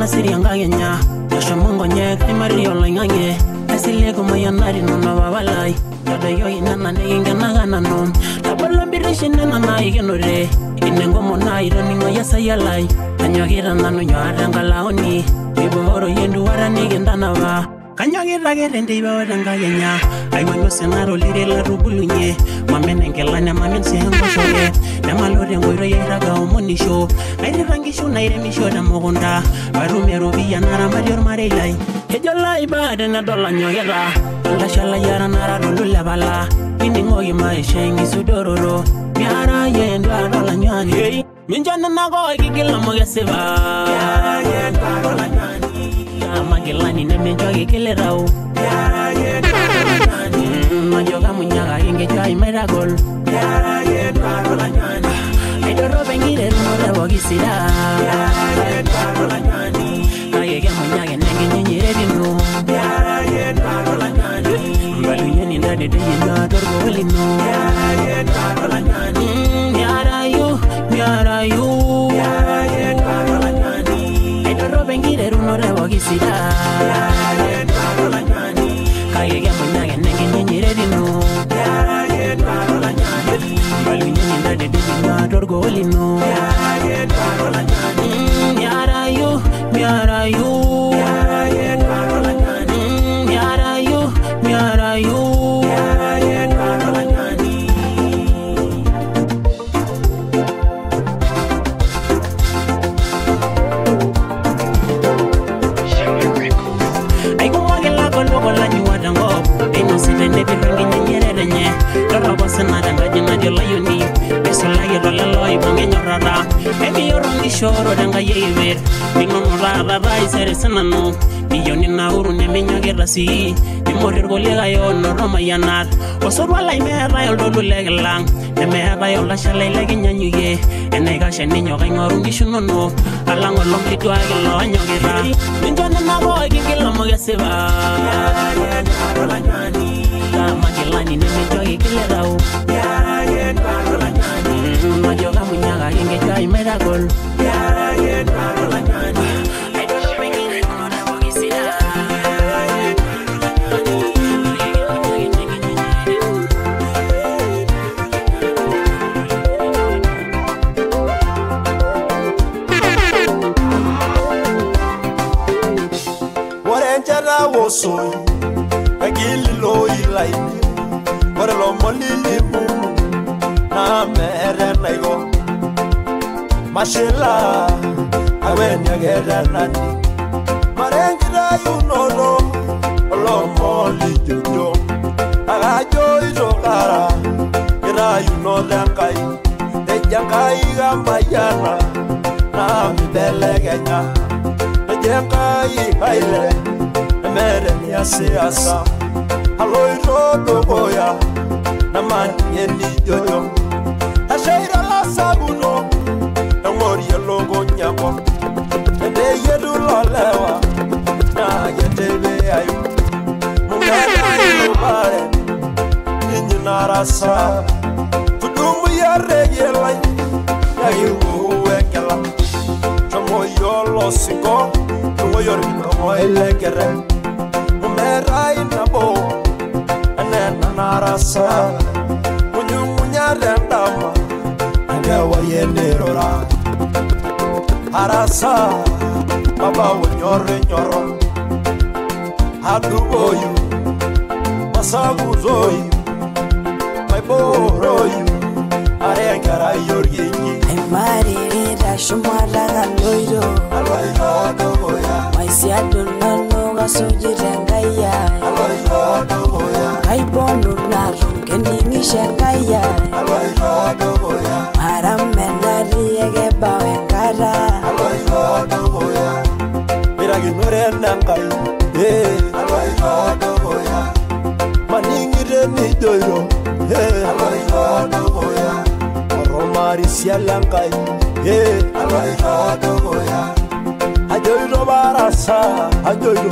Sirianganya, Yashamongonya, Mario Langange, Asilego Mayanari no Navalai, Yadayo in Nananagananon, Tabalambirishin and Naiganore, Inengomona, running a Yasayalai, and Yagira Nanu, Iboro Yenduara Nigandanava. Can you get like it and David and Gayana? I want to send out a little Rubulunye, Mamen and Kelana, Mamen Sam, Namalod and Wiraga Money show. I didn't get you night and me show them Mogonda, Barumero Vianara Major Marilla. Hit your life bad and a dollar Noyala, Lashala Yaranara Lulavala, meaning all you my shang is Udoro, Miara and Dolanyani, Minjana Nago, Gilamoyaseva, Magellani neme jogi kilerao yara ye majoga munyaga inge jai meragol yara ye parola nyani edoro bengire rumore bogisira yara ye parola nyani ayege munyaga nenge nyinyire dinu yara ye parola nyani balunye ni ndade de yina dorgo lino yara ye parola nyani yara you yara ye parola nyani edoro bengire rumore bogisira Kayege munyaga nenge nyinyire dinu yara ye parola nyani balunye ni ndade de yina dorgo lino yara ye parola nyani yara you yara ye parola nyani yara ye parola nyani. Shoro danga yever mingono rara raisere sanano biyoni na uru ne menyagera si bimorir golega yo no roma yanar osorwa lai mera yo dolu leglang ne mera yo la shale legi nyanyuye ene ga sheni nyoga ngoru ngishuno no alango lomli to agelo anyogera minjona na boy gigelo mogeseba ya parola nyani kama gelani ne mejogi kilerao ya parola nyani majoga munyaga inge jai meragol yara ye parola nyani edoro bengire rumore bogisira Warenjara wosoy agili lo ilai warlo molilimu na mere naigo Mashela, I went again and Marengira, you know, along Molly Jojo. I joy Zokara, you know, Lankai, the Jankai Mayana, Nami Belegana, the Jankai Highland, the Merenia Siasa, Aloy Rodoboya, Naman Yendi Jojo. I say a sabuno. Moria logo nyako ede yedu lolewa na yetebe ayu mungana bare inarasa tudumu ya regela ya yu wekela chomo yolo singo chomo yori como elegere mumera inabo anena narasa munya rendama angawa yenerora Arasa, Baba Nyore Nyoro, Aduboyu, Masaguzoyu, my boroyu, Arengara Yorgi, I'm married, I should Mala Loido, my Siadunano, Sujitangaya, I born Naru, Kenny Shangaya, Madame Menari, Egeba, and Gada. Miragimure Nangai, eh, Maningire Nidoyo, eh, Romari Sialangai, eh, Ajoyo Barasa, Ajoyo,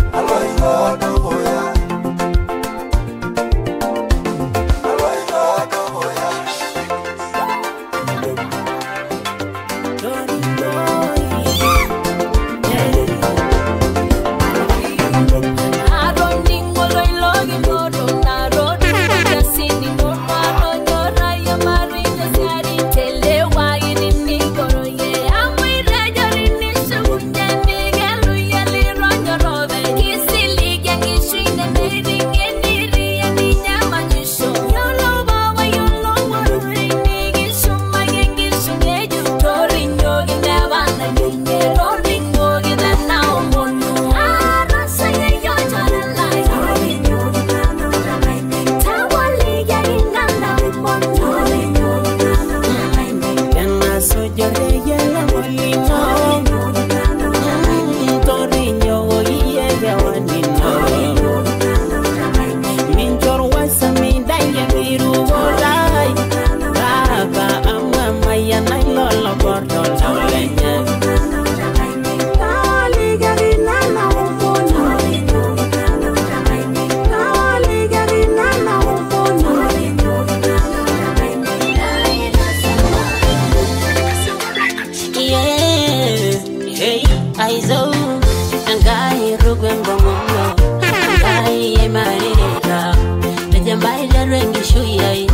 shuyai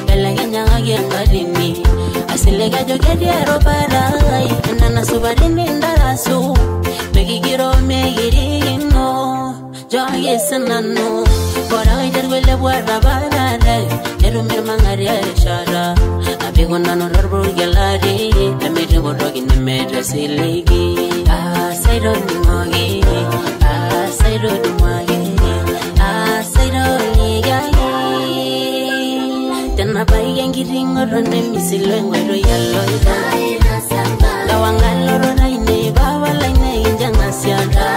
belaganya ngagiangarini asilega jogedi arobarai nana subarini ndarasu megigiro megirino joye sanano bora iderwele bwara barare erumir mangari shara abigona no rorgelari amiri bodogi nemedre siligi asaido nimagi asaido nimagi asaido nigai tena bayi ngiringo ronde misilo ngoro yallo lawangalo ronaine baba laine injanga siada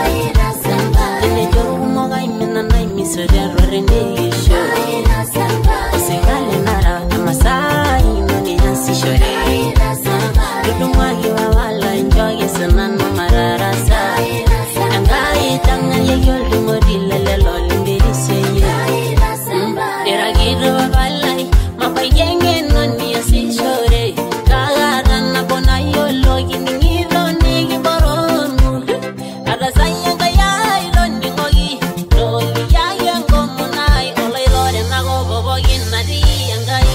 tene jomo gai minana misore rorende isho osengale nara amasai noni asishore kidumwagi wala enjoy sanano mararasa angai tanga yeyol modile lelo limbiriseye era gido balai mapayenge noni asishore kagarana bona yolo gingido nigi boromu adasanya kaya ilondi ngogi loli yango munai olai lore nago bobo ginari angai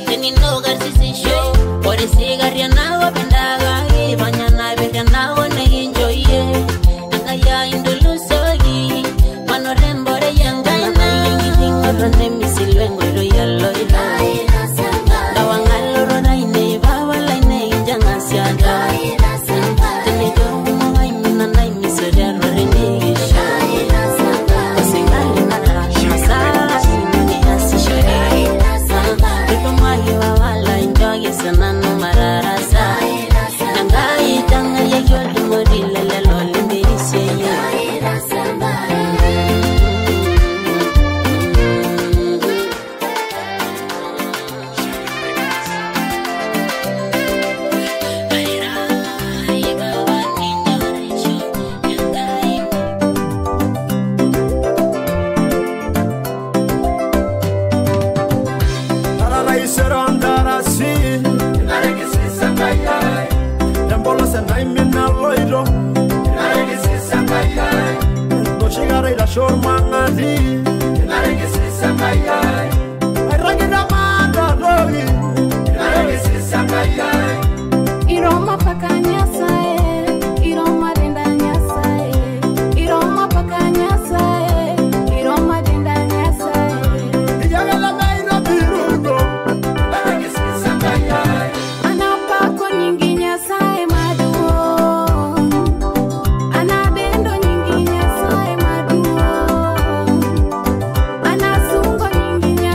teni no garsisi show ore sigaria nago bendaga banyana bega nago neginjoye angaya indulu sogi manorembore yangai na yingo ronde misilwengo ro yallo lawangalo ronaine baba laine injanga siada tene jomo ngai minana misore rorende isho osengale nara masai noni asishore kidumwagi wala enjoy sanano mararasa angai tanga yeyol modile lelo limbiriseye Iroma pakanya sae, iroma dendanya sae, iroma pakanya sae, iroma dendanya sae. Iyagala maira birugo, Anapako nyinginya sae maduo, anabendo nyinginya sae maduo, anasungo nyinginya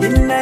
Inna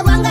Wanga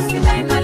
Sidai na